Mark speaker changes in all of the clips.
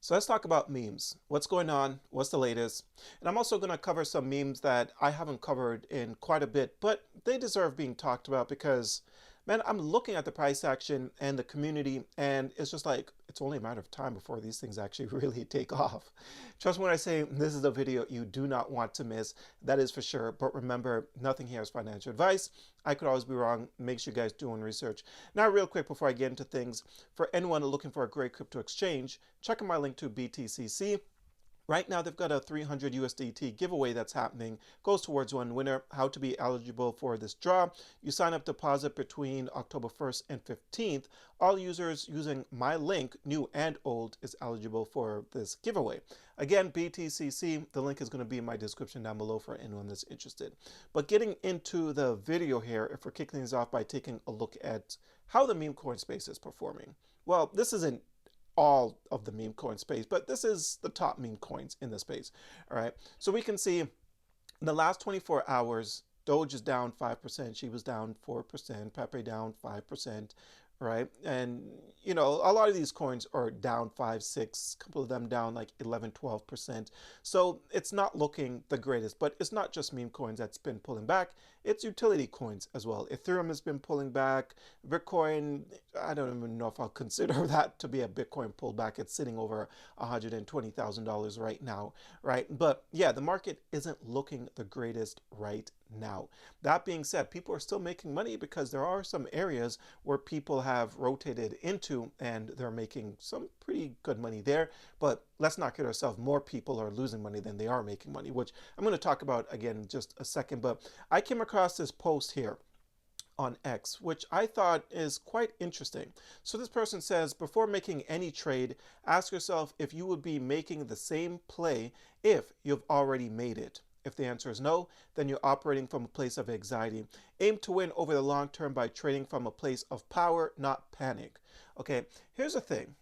Speaker 1: So let's talk about memes. What's going on? What's the latest? And I'm also going to cover some memes that I haven't covered in quite a bit, but they deserve being talked about because, man, I'm looking at the price action and the community, and it's just like, it's only a matter of time before these things actually really take off. Trust me when I say this is a video you do not want to miss, that is for sure. But remember, nothing here is financial advice. I could always be wrong. Make sure you guys do research. Now, real quick before I get into things, for anyone looking for a great crypto exchange, check out my link to BTCC. Right now, they've got a 300 USDT giveaway that's happening. Goes towards one winner. How to be eligible for this draw. You sign up deposit between October 1st and 15th. All users using my link, new and old, is eligible for this giveaway. Again, BTCC, the link is going to be in my description down below for anyone that's interested. But getting into the video here, if we're kicking things off by taking a look at how the meme coin space is performing. Well, this isn't all of the meme coin space, but this is the top meme coins in the space. All right. So we can see in the last 24 hours, Doge is down 5%. She was down 4%. Pepe down 5%. Right. And, you know, a lot of these coins are down 5, 6, a couple of them down like 11, 12%. So it's not looking the greatest, but it's not just meme coins that's been pulling back. It's utility coins as well. Ethereum has been pulling back. Bitcoin, I don't even know if I'll consider that to be a Bitcoin pullback. It's sitting over $120,000 right now, right? But yeah, the market isn't looking the greatest right now. That being said, people are still making money because there are some areas where people have rotated into and they're making some pretty good money there. But let's not kid ourselves, more people are losing money than they are making money, which I'm going to talk about again in just a second. But I came across this post here on X, which I thought is quite interesting. So this person says, before making any trade, ask yourself if you would be making the same play if you've already made it. If the answer is no, then you're operating from a place of anxiety. Aim to win over the long term by trading from a place of power, not panic. Okay, here's the thing.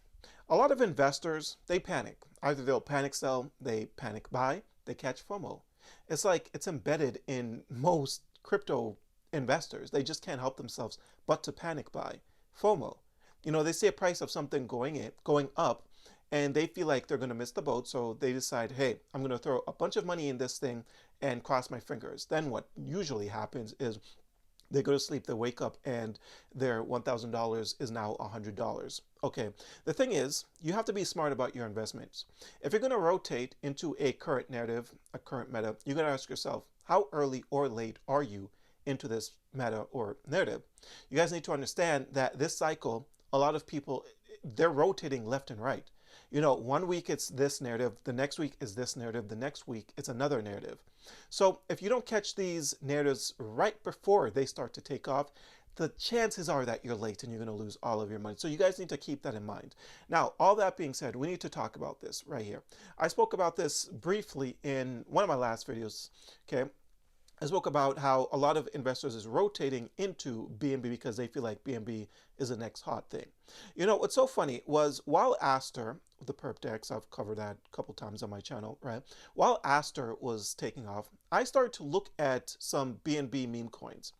Speaker 1: A lot of investors, they panic. Either they'll panic sell, they panic buy, they catch FOMO. It's like it's embedded in most crypto investors. They just can't help themselves but to panic buy. FOMO. You know, they see a price of something going up, and they feel like they're going to miss the boat, so they decide, hey, I'm going to throw a bunch of money in this thing and cross my fingers. Then what usually happens is they go to sleep, they wake up, and their $1,000 is now $100. Okay, the thing is, you have to be smart about your investments. If you're going to rotate into a current narrative, a current meta, you're going to ask yourself, how early or late are you into this meta or narrative? You guys need to understand that this cycle, a lot of people, they're rotating left and right. You know, one week it's this narrative, the next week is this narrative, the next week it's another narrative. So if you don't catch these narratives right before they start to take off, the chances are that you're late and you're going to lose all of your money. So you guys need to keep that in mind. Now, all that being said, we need to talk about this right here. I spoke about this briefly in one of my last videos, okay? I spoke about how a lot of investors is rotating into BNB because they feel like BNB is the next hot thing. You know, what's so funny was while Aster, the perp dex, I've covered that a couple times on my channel, right? While Aster was taking off, I started to look at some BNB meme coins,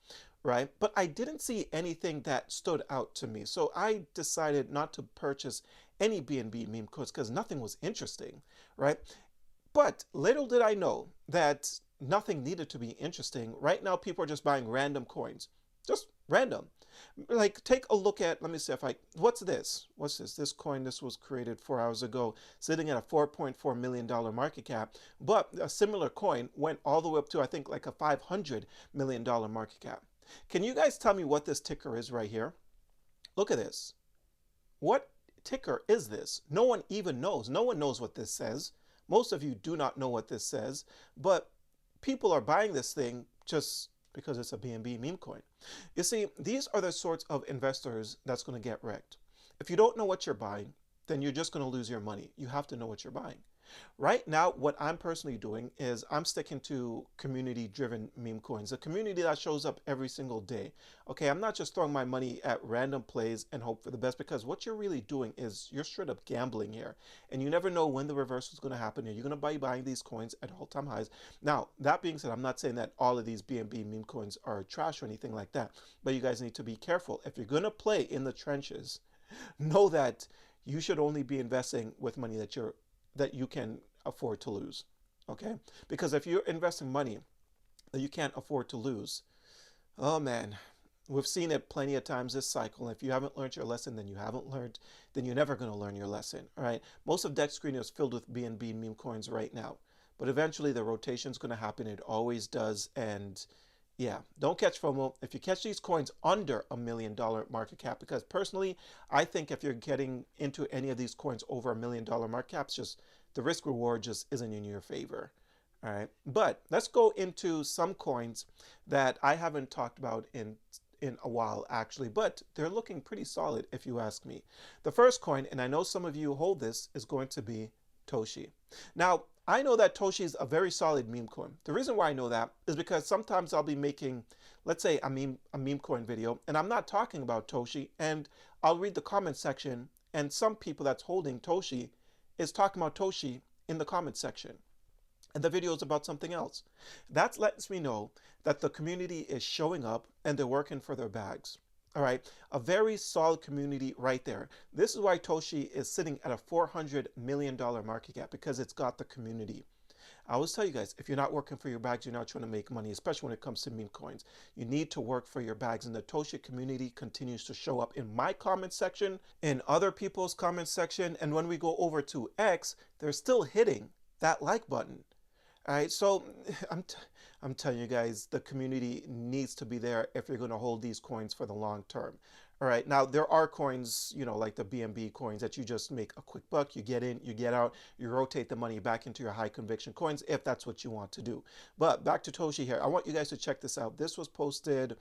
Speaker 1: right? But I didn't see anything that stood out to me. So I decided not to purchase any BNB meme coins because nothing was interesting, right? But little did I know that nothing needed to be interesting. Right now, people are just buying random coins, just random. Like, take a look at, let me see if I, what's this? What's this? This coin, this was created 4 hours ago, sitting at a $4.4 million market cap. But a similar coin went all the way up to, I think, like a $500 million market cap. Can you guys tell me what this ticker is right here? Look at this. What ticker is this? No one even knows. No one knows what this says. Most of you do not know what this says, but people are buying this thing just because it's a BNB meme coin. You see, these are the sorts of investors that's going to get wrecked. If you don't know what you're buying, then you're just going to lose your money. You have to know what you're buying. Right now, what I'm personally doing is I'm sticking to community-driven meme coins, a community that shows up every single day. Okay, I'm not just throwing my money at random plays and hope for the best, because what you're really doing is you're straight up gambling here, and you never know when the reversal is going to happen. You're going to be buying these coins at all-time highs. Now, that being said, I'm not saying that all of these BNB meme coins are trash or anything like that, but you guys need to be careful. If you're going to play in the trenches, know that you should only be investing with money that you can afford to lose. Okay? Because if you're investing money that you can't afford to lose, oh man, we've seen it plenty of times this cycle. If you haven't learned your lesson, then you haven't learned, then you're never going to learn your lesson. All right. Most of Deck Screen is filled with BNB meme coins right now. But eventually the rotation is going to happen. It always does. And yeah, don't catch FOMO. If you catch these coins under $1 million market cap, because personally, I think if you're getting into any of these coins over $1 million market caps, just the risk reward just isn't in your favor. All right. But let's go into some coins that I haven't talked about in a while actually, but they're looking pretty solid if you ask me. The first coin, and I know some of you hold this, is going to be Toshi. Now, I know that Toshi is a very solid meme coin. The reason why I know that is because sometimes I'll be making, let's say, a meme coin video, and I'm not talking about Toshi, and I'll read the comment section, and some people that's holding Toshi is talking about Toshi in the comment section, and the video is about something else. That lets me know that the community is showing up and they're working for their bags. All right, a very solid community right there. This is why Toshi is sitting at a $400 million market cap, because it's got the community. I always tell you guys, if you're not working for your bags, you're not trying to make money, especially when it comes to meme coins. You need to work for your bags, and the Toshi community continues to show up in my comment section, in other people's comment section, and when we go over to X, they're still hitting that like button. All right, so I'm telling you guys, the community needs to be there if you're going to hold these coins for the long term. All right, now there are coins, you know, like the BNB coins that you just make a quick buck, you get in, you get out, you rotate the money back into your high conviction coins if that's what you want to do. But back to Toshi here. I want you guys to check this out. This was posted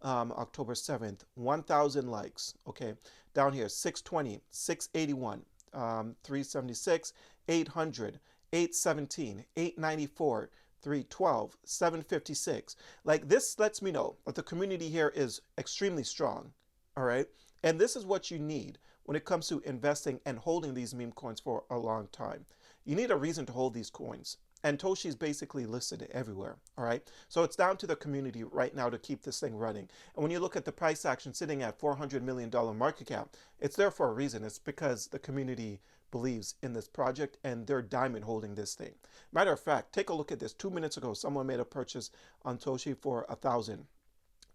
Speaker 1: October 7th, 1,000 likes. Okay, down here, 620, 681, 376, 800. 817, 894, 312, 756. Like, this lets me know that the community here is extremely strong. All right. And this is what you need when it comes to investing and holding these meme coins for a long time. You need a reason to hold these coins. And Toshi is basically listed everywhere. All right. So it's down to the community right now to keep this thing running. And when you look at the price action sitting at $400 million market cap, it's there for a reason. It's because the community believes in this project and they're diamond holding this thing. Matter of fact, take a look at this. 2 minutes ago, someone made a purchase on Toshi for 1,000.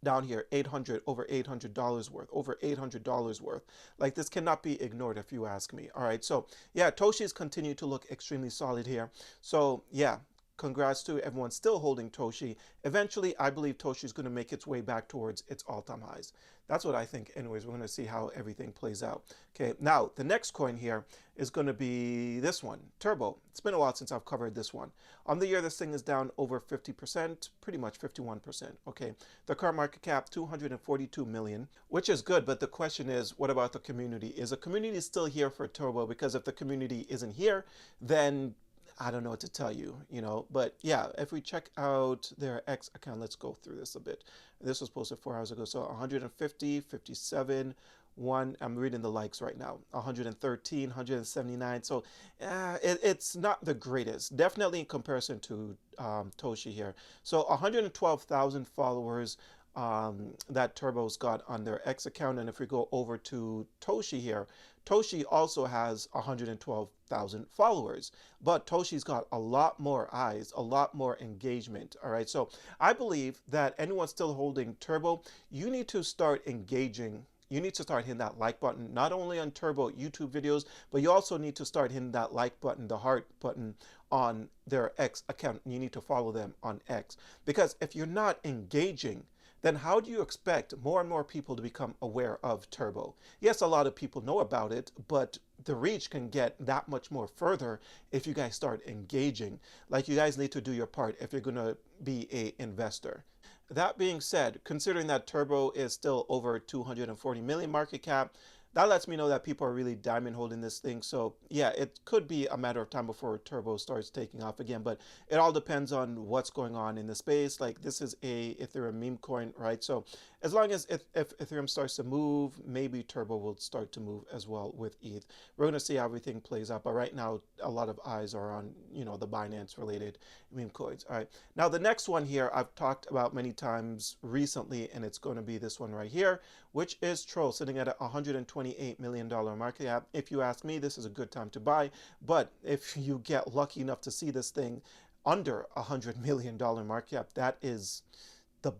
Speaker 1: Down here, 800, over $800 worth, over $800 worth. Like, this cannot be ignored if you ask me. All right, so yeah, Toshi's continue to look extremely solid here. So yeah, congrats to everyone still holding Toshi. Eventually, I believe Toshi is going to make its way back towards its all-time highs. That's what I think. Anyways, we're going to see how everything plays out. Okay, now the next coin here is going to be this one, Turbo. It's been a while since I've covered this one. On the year, this thing is down over 50%, pretty much 51%. Okay, the current market cap, 242 million, which is good. But the question is, what about the community? Is the community still here for Turbo? Because if the community isn't here, then I don't know what to tell you, you know. But yeah, if we check out their X account, let's go through this a bit. This was posted 4 hours ago. So 150, 57, I'm reading the likes right now, 113, 179. So it's not the greatest, definitely in comparison to Toshi here. So 112,000 followers that Turbo's got on their X account. And if we go over to Toshi here, Toshi also has 112,000 followers, but Toshi's got a lot more eyes, a lot more engagement. All right, so I believe that anyone still holding Turbo, you need to start engaging. You need to start hitting that like button, not only on Turbo YouTube videos, but you also need to start hitting that like button, the heart button on their X account. You need to follow them on X, because if you're not engaging, then how do you expect more and more people to become aware of Turbo? Yes, a lot of people know about it, but the reach can get that much more further if you guys start engaging. Like, you guys need to do your part if you're going to be an investor. That being said, considering that Turbo is still over 240 million market cap, that lets me know that people are really diamond holding this thing. So yeah, it could be a matter of time before Turbo starts taking off again, but it all depends on what's going on in the space. Like, this is a Ethereum meme coin, right? So as long as if Ethereum starts to move, maybe Turbo will start to move as well with ETH. We're going to see how everything plays out, but right now a lot of eyes are on, you know, the Binance related meme coins. All right, now the next one here I've talked about many times recently, and it's going to be this one right here, which is Troll, sitting at 120 $128 million market cap. If you ask me, this is a good time to buy. But if you get lucky enough to see this thing under $100 million market cap, the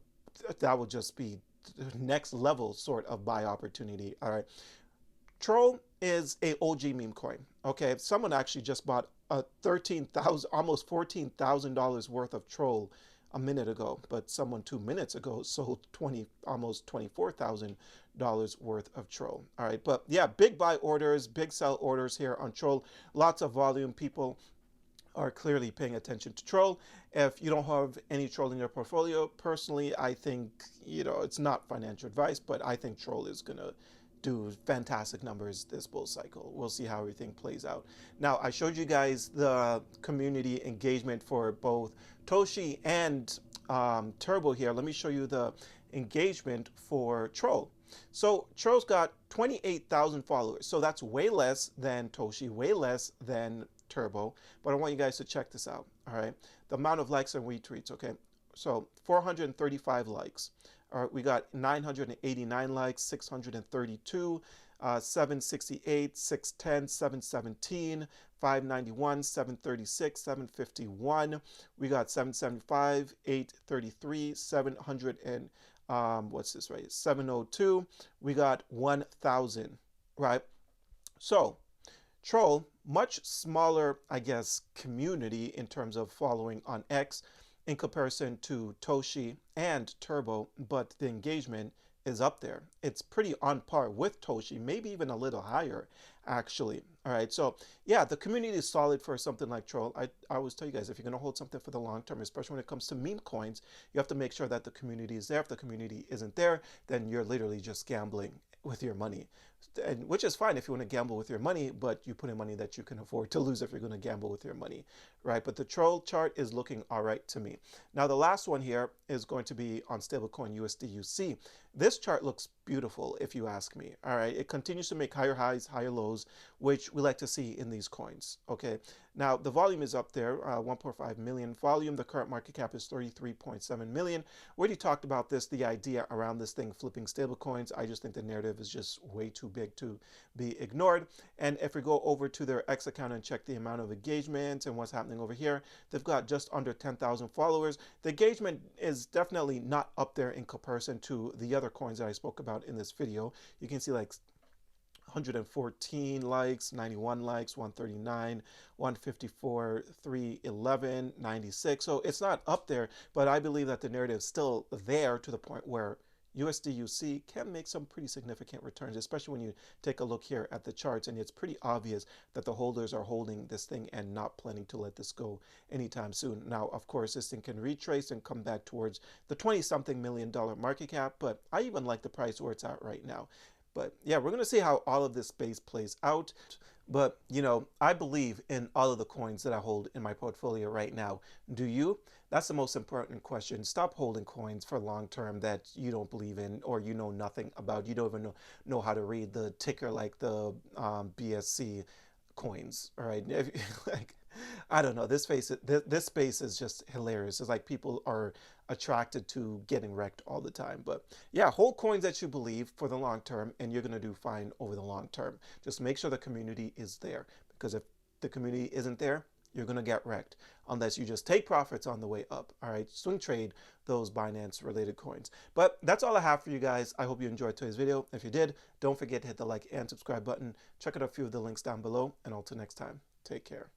Speaker 1: that would just be the next level sort of buy opportunity. All right. Troll is a OG meme coin. Okay, someone actually just bought a 13,000, almost $14,000 worth of Troll a minute ago, but someone 2 minutes ago sold almost $24,000 worth of Troll. All right, but yeah, big buy orders, big sell orders here on Troll. Lots of volume. People are clearly paying attention to Troll. If you don't have any Troll in your portfolio, personally, I think, it's not financial advice, but I think Troll is going to do fantastic numbers this bull cycle. We'll see how everything plays out. Now, I showed you guys the community engagement for both Toshi and Turbo here. Let me show you the engagement for Troll. So Troll's got 28,000 followers. So that's way less than Toshi, way less than Turbo. But I want you guys to check this out. All right. The amount of likes and retweets. Okay. So 435 likes. All right, we got 989 likes, 632, 768, 610, 717, 591, 736, 751. We got 775, 833, 700 and what's this right? 702. We got 1,000, right? So Troll, much smaller, I guess, community in terms of following on X in comparison to Toshi and Turbo, but the engagement is up there. It's pretty on par with Toshi, maybe even a little higher, actually. All right, so yeah, the community is solid for something like Troll. I always tell you guys, if you're gonna hold something for the long term, especially when it comes to meme coins, you have to make sure that the community is there. If the community isn't there, then you're literally just gambling with your money, and which is fine if you want to gamble with your money, but you put in money that you can afford to lose if you're going to gamble with your money, right? But the Troll chart is looking all right to me. Now, the last one here is going to be on stablecoin USDUC. This chart looks beautiful, if you ask me. All right, it continues to make higher highs, higher lows, which we like to see in these coins. Okay, now the volume is up there, 1.5 million volume. The current market cap is 33.7 million. We already talked about this, the idea around this thing flipping stablecoins. I just think the narrative is just way too big to be ignored. And if we go over to their X account and check the amount of engagement and what's happening over here, they've got just under 10,000 followers. The engagement is definitely not up there in comparison to the other coins that I spoke about in this video. You can see like 114 likes, 91 likes, 139, 154, 311, 96. So it's not up there, but I believe that the narrative is still there to the point where USDUC can make some pretty significant returns, especially when you take a look here at the charts, and it's pretty obvious that the holders are holding this thing and not planning to let this go anytime soon. Now, of course, this thing can retrace and come back towards the 20-something million dollar market cap, but I even like the price where it's at right now. But yeah, we're going to see how all of this space plays out. But, I believe in all of the coins that I hold in my portfolio right now. Do you? That's the most important question. Stop holding coins for long term that you don't believe in or you know nothing about. You don't even know how to read the ticker like the BSC coins. All right. Like, I don't know. This space is just hilarious. It's like people are attracted to getting wrecked all the time. But yeah, hold coins that you believe for the long term, and you're going to do fine over the long term. Just make sure the community is there, because if the community isn't there, you're going to get wrecked unless you just take profits on the way up. All right, swing trade those Binance related coins. But that's all I have for you guys. I hope you enjoyed today's video. If you did, don't forget to hit the like and subscribe button. Check out a few of the links down below, and until next time, take care.